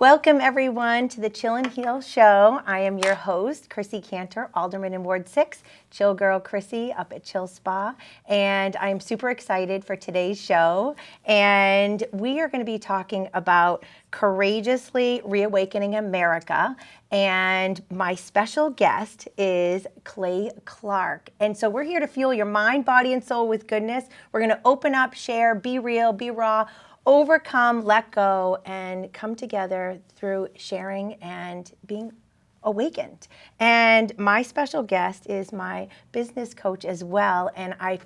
Welcome, everyone, to the Chill and Heal Show. I am your host, Chrissy Cantor, Alderman in Ward 6, Chill Girl Chrissy up at Chill Spa. And I'm super excited for today's show. And we are going to be talking about courageously reawakening America. And my special guest is Clay Clark. And so we're here to fuel your mind, body, and soul with goodness. We're going to open up, share, be real, be raw, overcome, let go, and come together through sharing and being awakened. And my special guest is my business coach as well. And I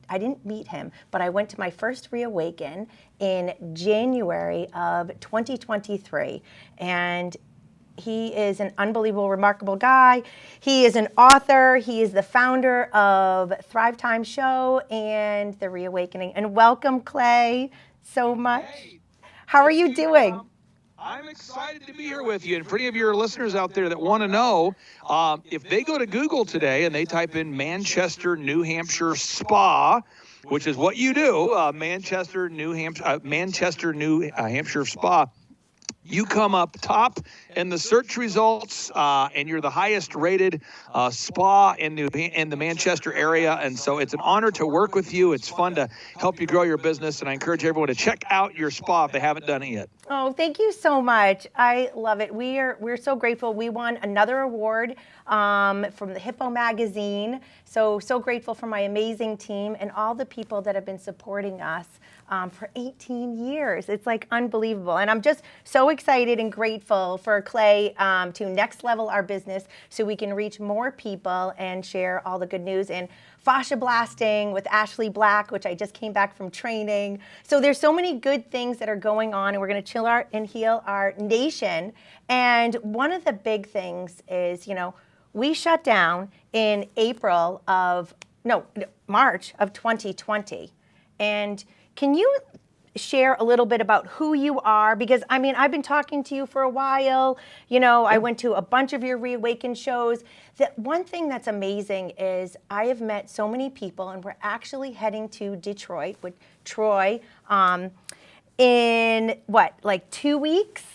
didn't meet him, but I went to my first Reawaken in January of 2023. And he is an unbelievable, remarkable guy. He is an author. He is the founder of Thrive Time Show and the Reawakening. And welcome, Clay, so much. Hey, how are you doing? I'm excited to be here with you. And for any of your listeners out there that want to know, if they go to Google today and they type in Manchester, New Hampshire Spa, which is what you do, Manchester, New Hampshire Spa, you come up top in the search results, and you're the highest rated spa in the Manchester area. And so it's an honor to work with you. It's fun to help you grow your business. And I encourage everyone to check out your spa if they haven't done it yet. Oh, thank you so much. I love it. We're so grateful. We won another award from the Hippo magazine. So grateful for my amazing team and all the people that have been supporting us for 18 years. It's like unbelievable. And I'm just so excited and grateful for Clay to next level our business so we can reach more people and share all the good news. And fascia blasting with Ashley Black, which I just came back from training. So there's so many good things that are going on, and we're going to chill and heal our nation. And one of the big things is, we shut down in March of 2020. And can you share a little bit about who you are? Because, I've been talking to you for a while. I went to a bunch of your Reawaken shows. The one thing that's amazing is I have met so many people, and we're actually heading to Detroit with Troy in 2 weeks?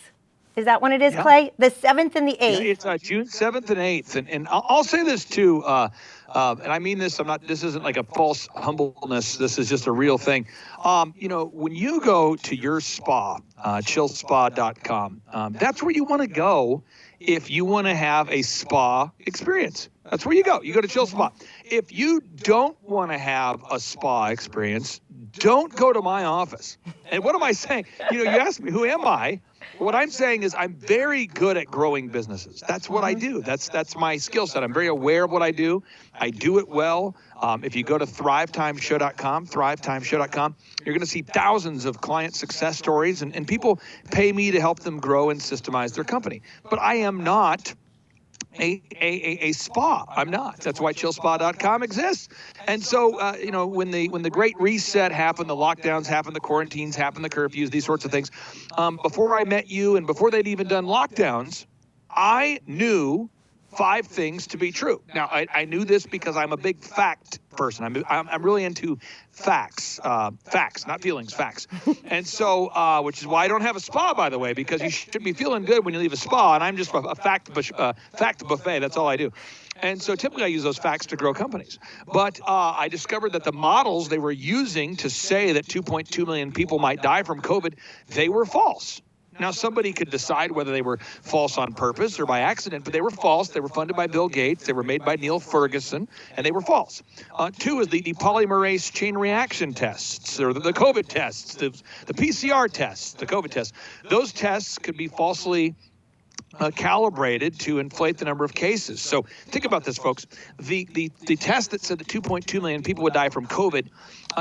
Is that when it is, Clay? The 7th and the 8th. Yeah, it's June 7th and 8th. And I'll say this too, and I mean this, this isn't like a false humbleness. This is just a real thing. When you go to your spa, chillspa.com, that's where you want to go if you want to have a spa experience. That's where you go. You go to Chill Spa. If you don't want to have a spa experience, don't go to my office. And what am I saying? You asked me, who am I? What I'm saying is I'm very good at growing businesses. That's what I do. That's my skill set. I'm very aware of what I do. I do it well. If you go to thrivetimeshow.com, you're going to see thousands of client success stories, and people pay me to help them grow and systemize their company. But I am not a spa. I'm not. That's why chillspa.com exists. And so, when the great reset happened, the lockdowns happened, the quarantines happened, the curfews, these sorts of things, before I met you and before they'd even done lockdowns, I knew 5 things to be true. Now, I knew this because I'm a big fact person. I'm really into facts, not feelings, facts. And so, which is why I don't have a spa, by the way, because you should be feeling good when you leave a spa, and I'm just a fact buffet. That's all I do. And so typically I use those facts to grow companies. But I discovered that the models they were using to say that 2.2 million people might die from COVID, they were false. Now, somebody could decide whether they were false on purpose or by accident, but they were false. They were funded by Bill Gates. They were made by Neil Ferguson, and they were false. 2 is the polymerase chain reaction tests, or the COVID tests, the PCR tests, the COVID tests. Those tests could be falsely calibrated to inflate the number of cases. So think about this, folks. The test that said that 2.2 million people would die from COVID,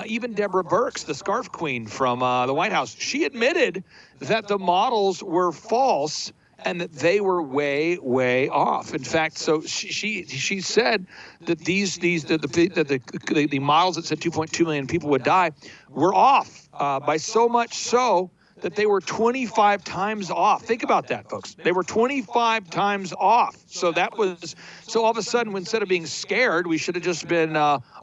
even Deborah Birx, the scarf queen from the White House, she admitted that the models were false and that they were way, way off. In fact, so she said that the models that said 2.2 million people would die were off by so much so that they were 25 times off. Think about that, folks. They were 25 times off. So all of a sudden, instead of being scared, we should have just been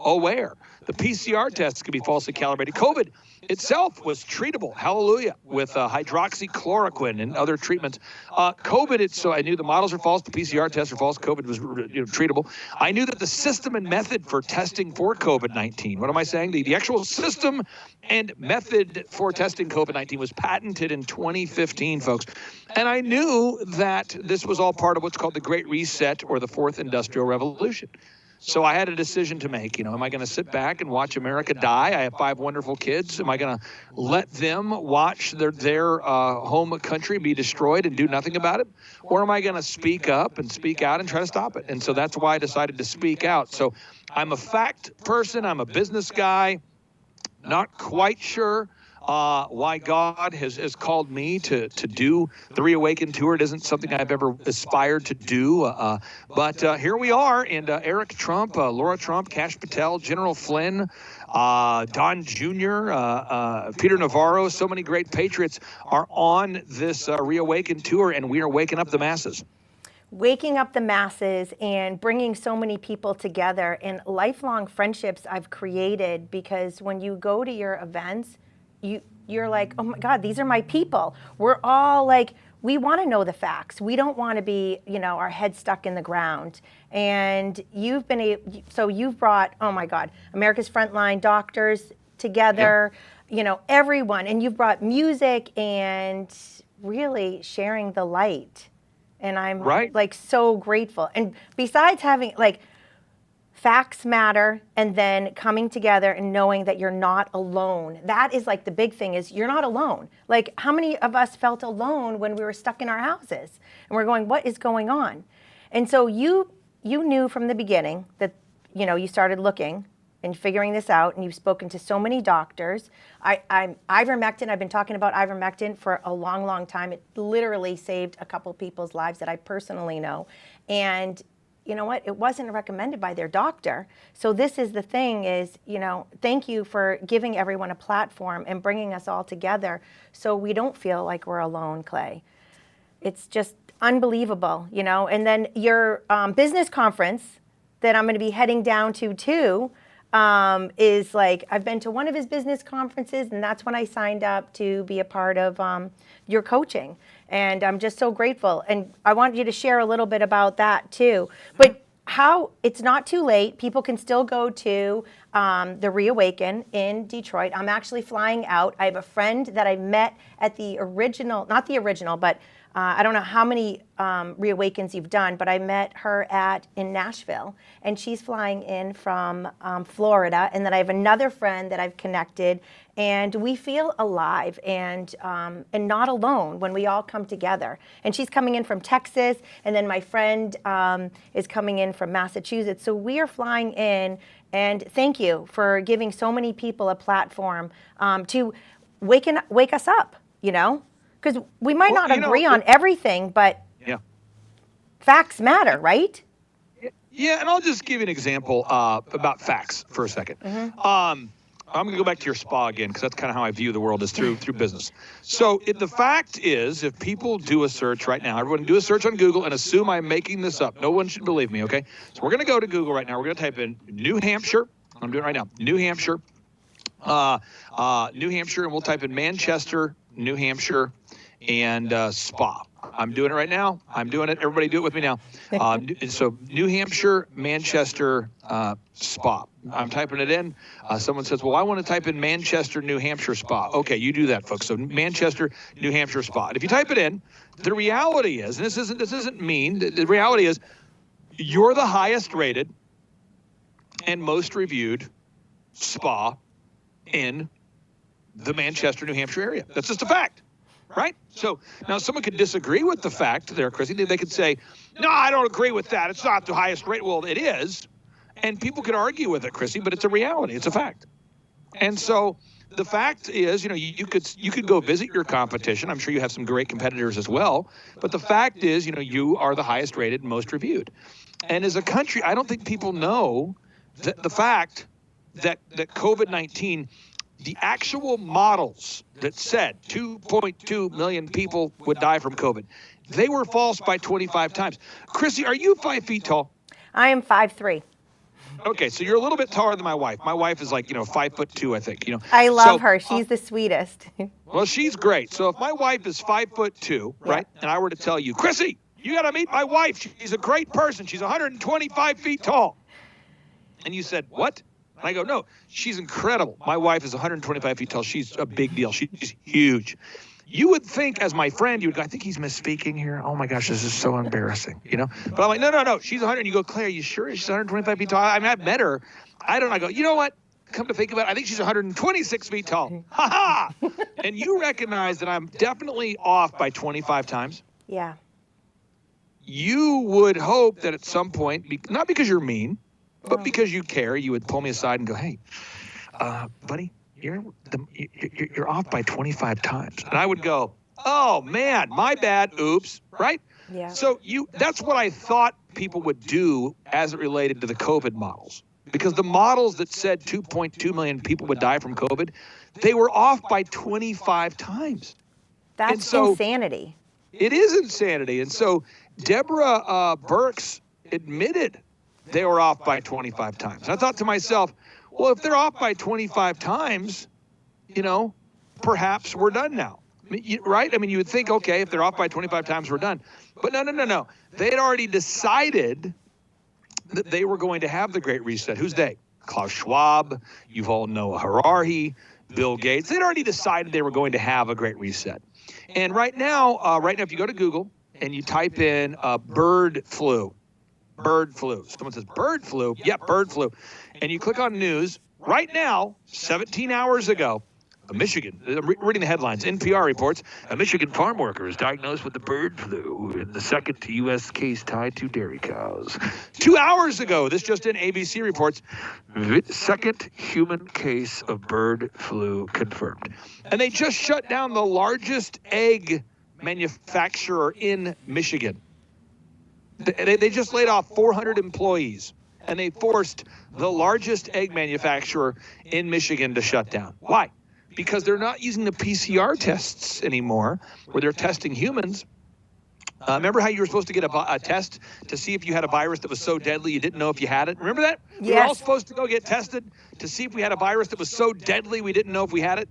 aware. The PCR tests could be falsely calibrated. COVID itself was treatable, hallelujah, with hydroxychloroquine and other treatments. COVID, so I knew the models are false, the PCR tests are false, COVID was treatable. I knew that the system and method for testing for COVID-19, what am I saying? The actual system and method for testing COVID-19 was patented in 2015, folks. And I knew that this was all part of what's called the Great Reset or the Fourth Industrial Revolution. So I had a decision to make. Am I going to sit back and watch America die? I have 5 wonderful kids. Am I going to let them watch their home country be destroyed and do nothing about it? Or am I going to speak up and speak out and try to stop it? And so that's why I decided to speak out. So I'm a fact person. I'm a business guy. Not quite sure why God has called me to do the Reawaken Tour. It isn't something I've ever aspired to do, but here we are, and Eric Trump, Laura Trump, Kash Patel, General Flynn, Don Jr., Peter Navarro, so many great patriots are on this Reawaken Tour, and we are waking up the masses. Waking up the masses and bringing so many people together, and lifelong friendships I've created, because when you go to your events, you're like, oh my God, these are my people. We're all like, we want to know the facts. We don't want to be, our heads stuck in the ground. And you've brought, oh my God, America's frontline doctors together, everyone. And you've brought music and really sharing the light. And I'm like so grateful. And besides having facts matter, and then coming together and knowing that you're not alone. That is like the big thing, is you're not alone. Like, how many of us felt alone when we were stuck in our houses and we're going, what is going on? And so you knew from the beginning that, you started looking and figuring this out, and you've spoken to so many doctors. Ivermectin, I've been talking about ivermectin for a long, long time. It literally saved a couple people's lives that I personally know. And you know what? It wasn't recommended by their doctor. So this is the thing is, thank you for giving everyone a platform and bringing us all together so we don't feel like we're alone, Clay. It's just unbelievable, And then your business conference that I'm going to be heading down to too is like, I've been to one of his business conferences, and that's when I signed up to be a part of your coaching. And I'm just so grateful. And I want you to share a little bit about that too. But how it's not too late. People can still go to the Reawaken in Detroit. I'm actually flying out. I have a friend that I met at the original, not the original, but I don't know how many Reawakens you've done, but I met her in Nashville, and she's flying in from Florida. And then I have another friend that I've connected, and we feel alive and not alone when we all come together. And she's coming in from Texas, and then my friend is coming in from Massachusetts. So we are flying in, and thank you for giving so many people a platform to wake us up, Because we might not agree on everything, but facts matter, right? Yeah, and I'll just give you an example about facts for a second. Mm-hmm. I'm going to go back to your spa again, because that's kind of how I view the world, is through business. So the fact is, if people do a search right now, everyone do a search on Google and assume I'm making this up. No one should believe me, okay? So we're going to go to Google right now. We're going to type in New Hampshire. I'm doing it right now. New Hampshire. New Hampshire, and we'll type in Manchester, New Hampshire, and spa. I'm doing it right now. I'm doing it. Everybody do it with me now. So New Hampshire, Manchester, spa. I'm typing it in. Someone says, well, I want to type in Manchester, New Hampshire spa. Okay, you do that, folks. So Manchester, New Hampshire spa. And if you type it in, the reality is, and this isn't mean, the reality is you're the highest rated and most reviewed spa in the Manchester, New Hampshire area. That's just a fact. Right? So now someone could disagree with the fact there, Chrissy. They could say, no, I don't agree with that. It's not the highest rate. Well, it is. And people could argue with it, Chrissy, but it's a reality. It's a fact. And so the fact is, you could go visit your competition. I'm sure you have some great competitors as well. But the fact is, you are the highest rated and most reviewed. And as a country, I don't think people know that the fact that COVID-19, the actual models that said 2.2 million people would die from COVID, they were false by 25 times. Chrissy, are you 5 feet tall? I am 5'3". Okay, so you're a little bit taller than my wife. My wife is like, 5'2", I think. I love So, her. She's the sweetest. well, she's great. So if my wife is 5'2", right, and I were to tell you, Chrissy, you got to meet my wife. She's a great person. She's 125 feet tall. And you said, what? And I go, no, she's incredible. My wife is 125 feet tall. She's a big deal. She's huge. You would think, as my friend, you would go, I think he's misspeaking here. Oh my gosh, this is so embarrassing, But I'm like, no, she's 100. And you go, Claire, are you sure she's 125 feet tall? I mean, I've met her. I don't know. I go, you know what? Come to think about it, I think she's 126 feet tall. Ha ha! And you recognize that I'm definitely off by 25 times. Yeah. You would hope that at some point, not because you're mean, but because you care, you would pull me aside and go, hey, buddy, you're off by 25 times. And I would go, oh man, my bad, oops, right? Yeah. So that's what I thought people would do as it related to the COVID models. Because the models that said 2.2 million people would die from COVID, they were off by 25 times. That's insanity. It is insanity. And so Deborah Birx admitted they were off by 25 times. And I thought to myself, well, if they're off by 25 times, perhaps we're done now. Right? I mean, you would think, okay, if they're off by 25 times, we're done. But no. They had already decided that they were going to have the Great Reset. Who's they? Klaus Schwab, Yuval Noah Harari, Bill Gates. They'd already decided they were going to have a Great Reset. And right now, if you go to Google and you type in bird flu, someone says bird flu, yep, bird flu, and you click on news, right now, 17 hours ago, Michigan, reading the headlines, NPR reports, a Michigan farm worker is diagnosed with the bird flu in the second U.S. case tied to dairy cows. 2 hours ago, this just in, ABC reports, second human case of bird flu confirmed. And they just shut down the largest egg manufacturer in Michigan. They just laid off 400 employees, and they forced the largest egg manufacturer in Michigan to shut down. Why? Because they're not using the PCR tests anymore, where they're testing humans. Remember how you were supposed to get a test to see if you had a virus that was so deadly you didn't know if you had it? Remember that? Yes. We were all supposed to go get tested to see if we had a virus that was so deadly we didn't know if we had it.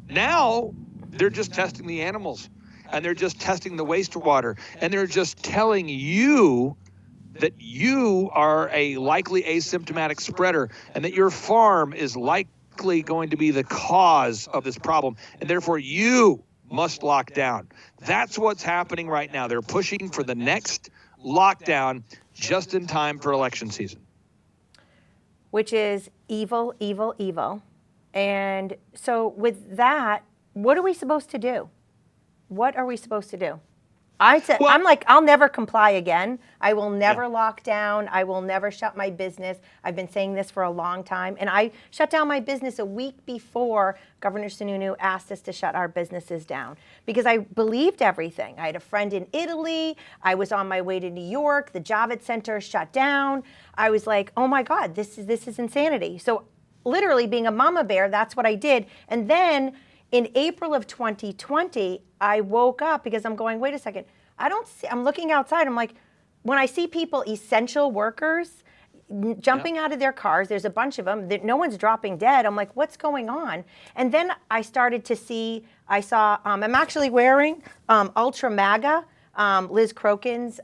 Now, they're just testing the animals, and they're just testing the wastewater, and they're just telling you that you are a likely asymptomatic spreader and that your farm is likely going to be the cause of this problem, and therefore you must lock down. That's what's happening right now. They're pushing for the next lockdown just in time for election season. Which is evil, evil, evil. And so with that, what are we supposed to do? What are we supposed to do? I'm like, I'll never comply again. I will never lock down. I will never shut my business. I've been saying this for a long time. And I shut down my business a week before Governor Sununu asked us to shut our businesses down because I believed everything. I had a friend in Italy. I was on my way to New York. The Javits Center shut down. I was like, oh my God, this is insanity. So literally being a mama bear, that's what I did. And then in April of 2020, I woke up because I'm going, wait a second, I'm looking outside. I'm like, when I see people, essential workers, jumping out of their cars, there's a bunch of them, no one's dropping dead. I'm like, what's going on? And then I started to see, I'm actually wearing Ultra MAGA, Liz Crokin's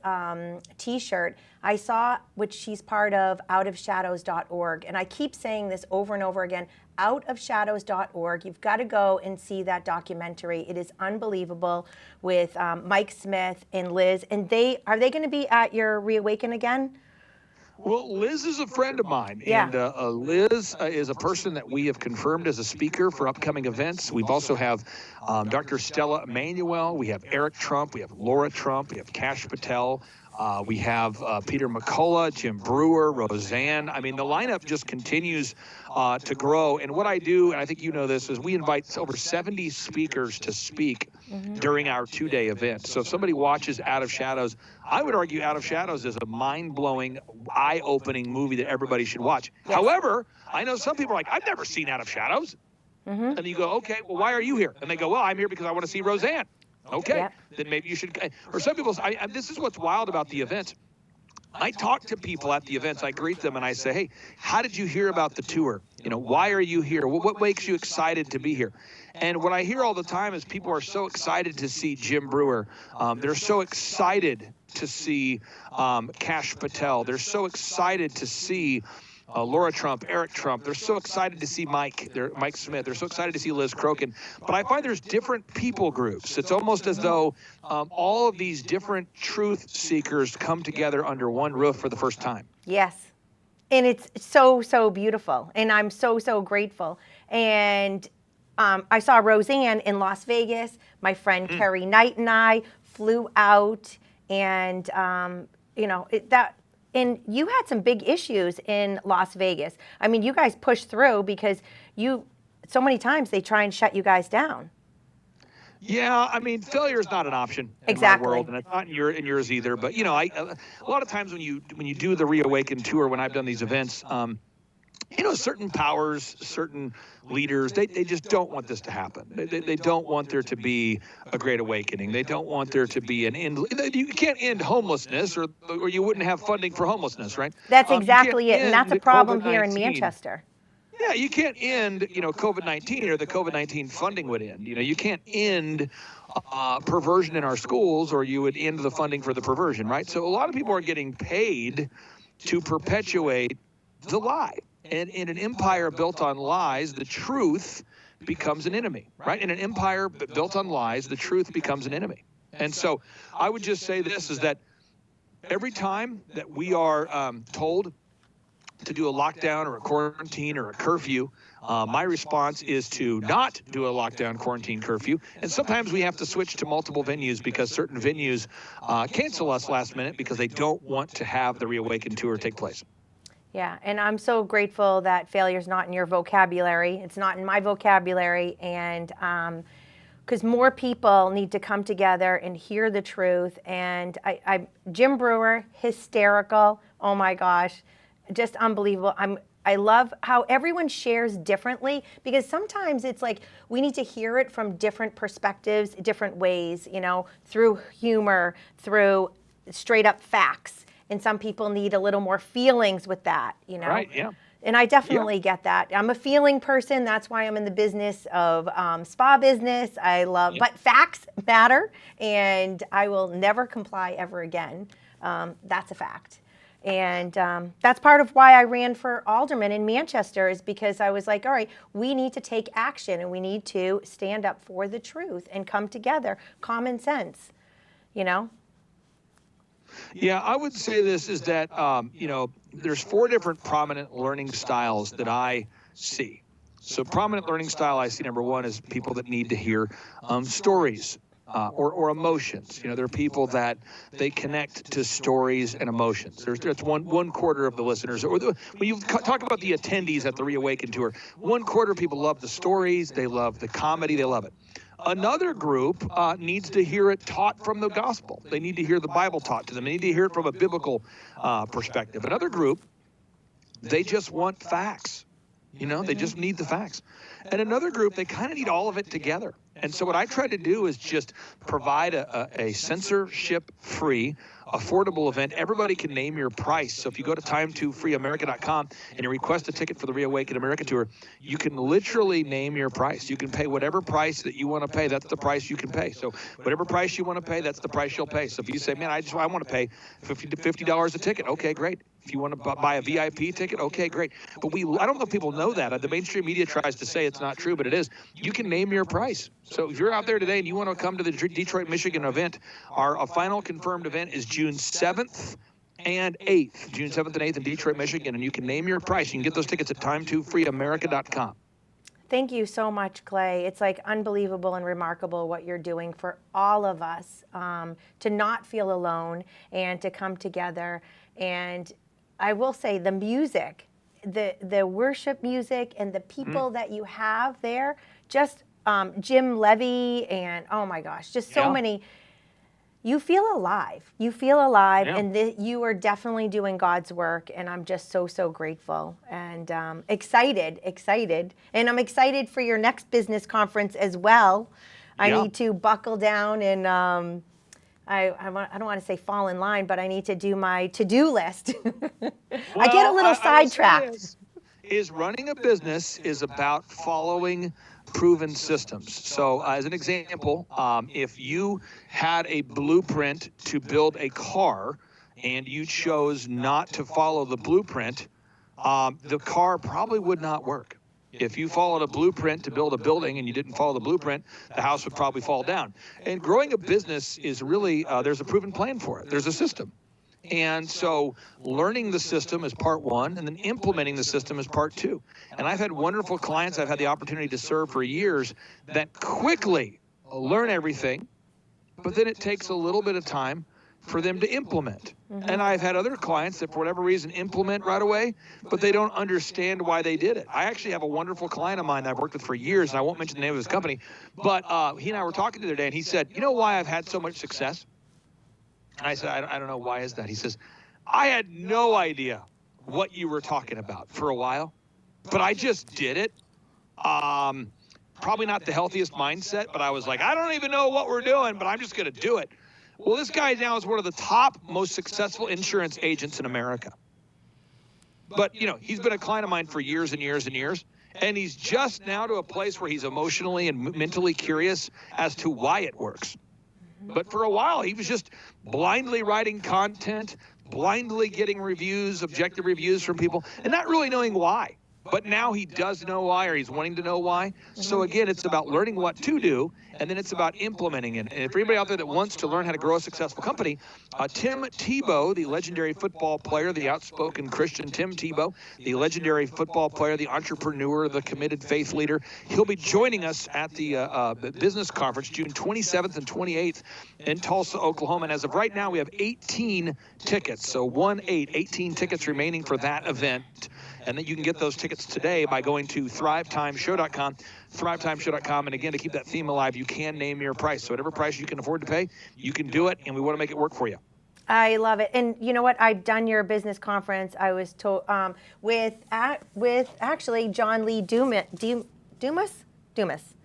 t-shirt. I saw, which she's part of, outofshadows.org. And I keep saying this over and over again, outofshadows.org. You've got to go and see that documentary. It is unbelievable with Mike Smith and Liz. And are they going to be at your Reawaken again? Well, Liz is a friend of mine, and Liz is a person that we have confirmed as a speaker for upcoming events. We've also have Dr. Stella Emanuel, we have Eric Trump, we have Laura Trump, we have Kash Patel, we have Peter McCullough, Jim Brewer, Roseanne. I mean, the lineup just continues to grow. And what I do, and I think you know this, is we invite over 70 speakers to speak during our two-day event. So if somebody watches Out of Shadows, I would argue Out of Shadows is a mind-blowing, eye-opening movie that everybody should watch. Yes. However, I know some people are like, I've never seen Out of Shadows. And you go, okay, well, why are you here? And they go, well, I'm here because I want to see Roseanne. Okay, then maybe you should. Or some people say, this is what's wild about the event. I talk to people at the events. I greet them and I say, hey, how did you hear about the tour? Why are you here? What makes you excited to be here? And what I hear all the time is people are so excited to see Jim Brewer. They're so excited to see Kash Patel. They're so excited to see Laura Trump, Eric Trump. They're so excited to see Mike Smith. They're so excited to see Liz Crokin. But I find there's different people groups. It's almost as though all of these different truth seekers come together under one roof for the first time. Yes. And it's so, so beautiful. And I'm so, so grateful. And I saw Roseanne in Las Vegas. My friend Carrie Knight and I flew out. And, and you had some big issues in Las Vegas. I mean, you guys pushed through because so many times they try and shut you guys down. Yeah, I mean, failure is not an option in my world, and it's not in yours either. But a lot of times when you do the Reawaken tour, when I've done these events, certain powers, certain leaders, they just don't want this to happen. They don't want there to be a great awakening. They don't want there to be an end. You can't end homelessness, or you wouldn't have funding for homelessness, right? That's exactly it, and that's a problem here in Manchester. Yeah, you can't end, COVID-19, or the COVID-19 funding would end. You can't end perversion in our schools, or you would end the funding for the perversion, right? So a lot of people are getting paid to perpetuate the lie. And in an empire built on lies, the truth becomes an enemy, right? In an empire built on lies, the truth becomes an enemy. And so I would just say this, is that every time that we are told to do a lockdown or a quarantine or a curfew, my response is to not do a lockdown, quarantine, curfew. And sometimes we have to switch to multiple venues because certain venues cancel us last minute because they don't want to have the Reawaken tour take place. Yeah, and I'm so grateful that failure's not in your vocabulary. It's not in my vocabulary, and because more people need to come together and hear the truth. And Jim Brewer, hysterical. Oh my gosh, just unbelievable. I love how everyone shares differently, because sometimes it's like we need to hear it from different perspectives, different ways, through humor, through straight up facts. And some people need a little more feelings with that, Right, yeah. And I definitely get that. I'm a feeling person. That's why I'm in the business of spa business. I love, but facts matter, and I will never comply ever again. That's a fact. And that's part of why I ran for alderman in Manchester, is because I was like, all right, we need to take action, and we need to stand up for the truth and come together. Common sense, Yeah, I would say this is that, there's 4 different prominent learning styles that I see. So prominent learning style I see, number 1, is people that need to hear stories or emotions. There are people that they connect to stories and emotions. That's one quarter of the listeners. When you talk about the attendees at the Reawaken tour, 1/4 of people love the stories, they love the comedy, they love it. Another group needs to hear it taught from the gospel. They need to hear the Bible taught to them. They need to hear it from a biblical perspective. Another group, they just want facts. They just need the facts. And another group, they kind of need all of it together. And so what I try to do is just provide a censorship-free, affordable event. Everybody can name your price. So if you go to time2freeamerica.com and you request a ticket for the Reawaken America Tour, you can literally name your price. You can pay whatever price that you want to pay. That's the price you can pay. So whatever price you want to pay, that's the price you'll pay. So if you say, man, I want to pay $50 a ticket, okay, great. If you want to buy a VIP ticket, okay, great. But I don't know if people know that. The mainstream media tries to say it's not true, but it is. You can name your price. So if you're out there today and you want to come to the Detroit, Michigan event, our final confirmed event is June 7th and 8th. June 7th and 8th in Detroit, Michigan. And you can name your price. You can get those tickets at time2freeamerica.com. Thank you so much, Clay. It's like unbelievable and remarkable what you're doing for all of us, to not feel alone and to come together. And I will say the music, the worship music and the people that you have there, just Jim Levy and oh my gosh, just so many. You feel alive. You feel alive, and you are definitely doing God's work, and I'm just so, so grateful and excited. And I'm excited for your next business conference as well. I need to buckle down and I don't want to say fall in line, but I need to do my to-do list. I get a Well, little I will say sidetracked. this, is running a business is about following proven systems. So as an example, if you had a blueprint to build a car and you chose not to follow the blueprint, the car probably would not work. If you followed a blueprint to build a building and you didn't follow the blueprint, the house would probably fall down. And growing a business is really, there's a proven plan for it. There's a system. And so learning the system is part one, and then implementing the system is part two. And I've had wonderful clients I've had the opportunity to serve for years that quickly learn everything, but then it takes a little bit of time for them to implement. And I've had other clients that for whatever reason implement right away, but they don't understand why they did it. I actually have a wonderful client of mine that I've worked with for years, and I won't mention the name of his company, but he and I were talking the other day, and he said, you know why I've had so much success? And I said, I don't know, why is that? He says, I had no idea what you were talking about for a while, but I just did it. Probably not the healthiest mindset, but I was like, I don't even know what we're doing, but I'm just going to do it. Well, this guy now is one of the top most successful insurance agents in America. But, you know, he's been a client of mine for years and years and years, and he's just now to a place where he's emotionally and mentally curious as to why it works. But for a while, he was just blindly writing content, blindly getting reviews, objective reviews from people, and not really knowing why. But now he does know why, or he's wanting to know why. So again, it's about learning what to do, and then it's about implementing it. And if anybody out there that wants to learn how to grow a successful company, Tim Tebow, the legendary football player, the outspoken Christian Tim Tebow, the legendary football player, the entrepreneur, the committed faith leader, he'll be joining us at the business conference June 27th and 28th in Tulsa, Oklahoma. And as of right now, we have 18 tickets. So 18 tickets remaining for that event. And then you can get those tickets today by going to thrivetimeshow.com, thrivetimeshow.com. And again, to keep that theme alive, you can name your price. So whatever price you can afford to pay, you can do it, and we want to make it work for you. I love it. And you know what? I've done your business conference. I was told with actually John Lee Dumas.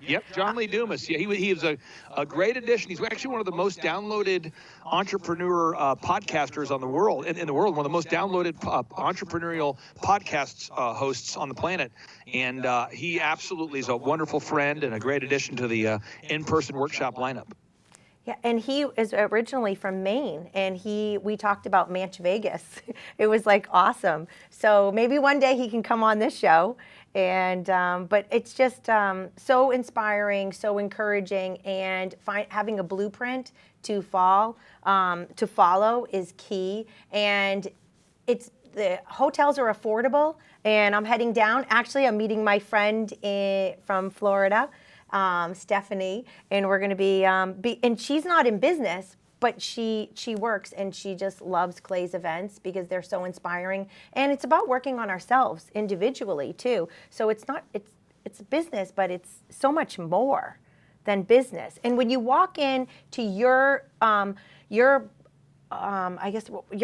Yep, John Lee Dumas. Yeah, he was a great addition. He's actually one of the most downloaded entrepreneur podcasters on the world, in the world, one of the most downloaded entrepreneurial podcasts hosts on the planet. And he absolutely is a wonderful friend and a great addition to the in-person workshop lineup. Yeah, and he is originally from Maine, and we talked about Manch Vegas. It was like awesome. So maybe one day he can come on this show. And but it's just so inspiring, so encouraging, and having a blueprint to follow is key. And the hotels are affordable, and I'm heading down. Actually, I'm meeting my friend from Florida, Stephanie, and we're going to be and she's not in business, but she works, and she just loves Clay's events because they're so inspiring. And it's about working on ourselves individually too. So it's business, but it's so much more than business. And when you walk in to your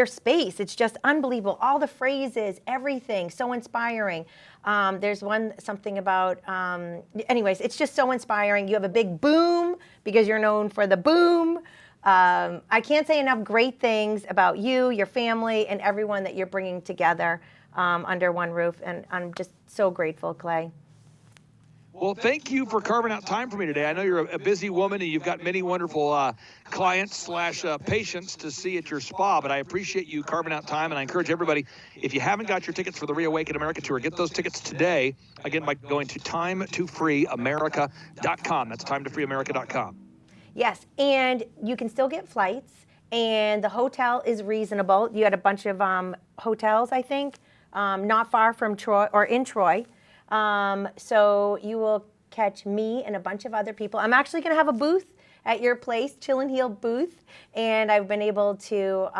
space, it's just unbelievable. All the phrases, everything, so inspiring. There's something about, anyways, it's just so inspiring. You have a big boom because you're known for the boom. I can't say enough great things about you, your family, and everyone that you're bringing together under one roof. And I'm just so grateful, Clay. Well, thank you for carving out time for me today. I know you're a busy woman, and you've got many wonderful clients / patients to see at your spa, but I appreciate you carving out time, and I encourage everybody, if you haven't got your tickets for the Reawaken America Tour, get those tickets today, again, by going to timetofreeamerica.com. That's timetofreeamerica.com. Yes, and you can still get flights, and the hotel is reasonable. You had a bunch of hotels, I think, not far from Troy, or in Troy. So you will catch me and a bunch of other people. I'm actually going to have a booth at your place, Chill and Heal booth, and I've been able to,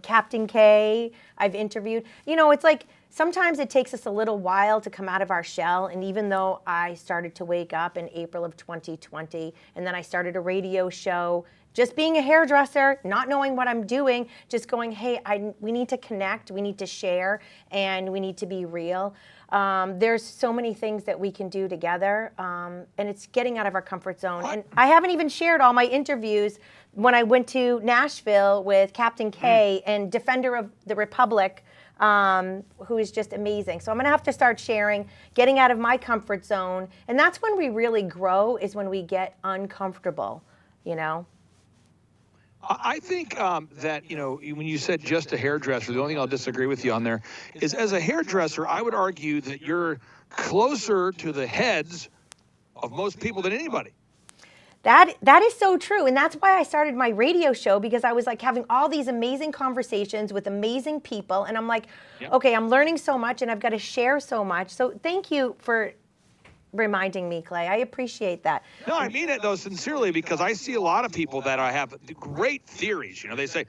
Captain K, I've interviewed. You know, it's like sometimes it takes us a little while to come out of our shell, and even though I started to wake up in April of 2020, and then I started a radio show, just being a hairdresser, not knowing what I'm doing, just going, hey, we need to connect, we need to share, and we need to be real. There's so many things that we can do together, and it's getting out of our comfort zone. And I haven't even shared all my interviews when I went to Nashville with Captain K and Defender of the Republic, who is just amazing. So I'm gonna have to start sharing, getting out of my comfort zone. And that's when we really grow, is when we get uncomfortable, you know? I think that, when you said just a hairdresser, the only thing I'll disagree with you on there is, as a hairdresser, I would argue that you're closer to the heads of most people than anybody. That is so true. And that's why I started my radio show, because I was like having all these amazing conversations with amazing people. And I'm like, okay, I'm learning so much and I've got to share so much. So thank you for reminding me, Clay. I appreciate that. No, I mean it, though, sincerely, because I see a lot of people that have great theories. They say,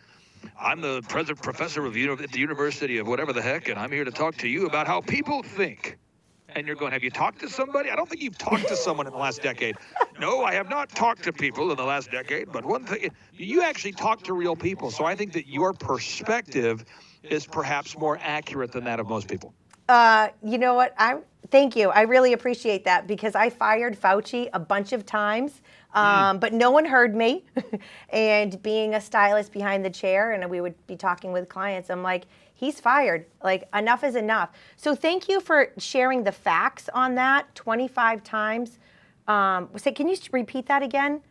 I'm the president professor of at the University of whatever the heck, and I'm here to talk to you about how people think. And you're going, have you talked to somebody? I don't think you've talked to someone in the last decade. No, I have not talked to people in the last decade. But one thing, you actually talk to real people. So I think that your perspective is perhaps more accurate than that of most people. You know what? Thank you. I really appreciate that, because I fired Fauci a bunch of times, but no one heard me. And being a stylist behind the chair, and we would be talking with clients, I'm like, he's fired. Like, enough is enough. So thank you for sharing the facts on that 25 times. Can you repeat that again?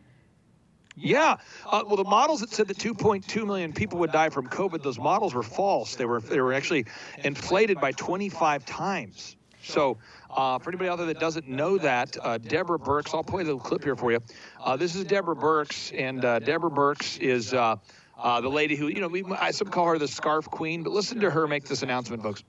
Yeah. Well, the models that said that 2.2 million people would die from COVID, those models were false. They were actually inflated by 25 times. So for anybody out there that doesn't know that, Deborah Birx, I'll play the clip here for you. This is Deborah Birx, and Deborah Birx is the lady who, some call her the scarf queen, but listen to her make this announcement, folks.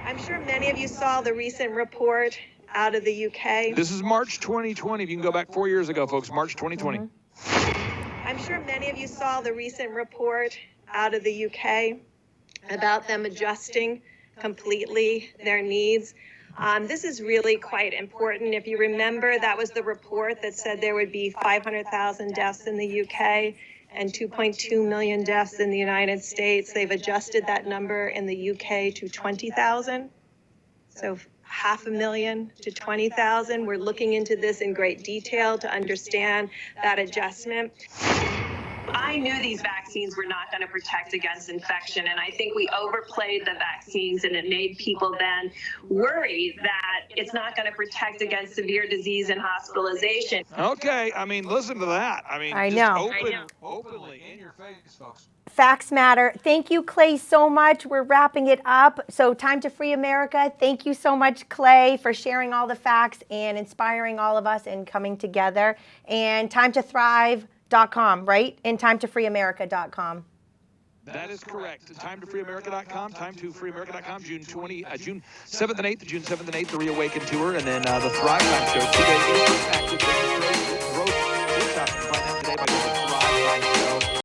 I'm sure many of you saw the recent report out of the UK. This is March 2020. If you can go back 4 years ago, folks, March 2020. I'm sure many of you saw the recent report out of the UK about them adjusting completely their needs. This is really quite important. If you remember, that was the report that said there would be 500,000 deaths in the UK and 2.2 million deaths in the United States. They've adjusted that number in the UK to 20,000. So 500,000 to 20,000. We're looking into this in great detail to understand that adjustment. I knew these vaccines were not going to protect against infection, and I think we overplayed the vaccines, and it made people then worry that it's not going to protect against severe disease and hospitalization. Okay, listen to that. I know. Openly in your face, folks. Facts matter. Thank you, Clay, so much. We're wrapping it up. So time to free America. Thank you so much, Clay, for sharing all the facts and inspiring all of us and coming together. And time to thrive.com, right? And time to freeamerica.com. That is correct. Time to freeamerica.com, time to freeamerica.com, June 7th and 8th, the Reawaken Tour, and then the Thrive Time Show, 2 days active.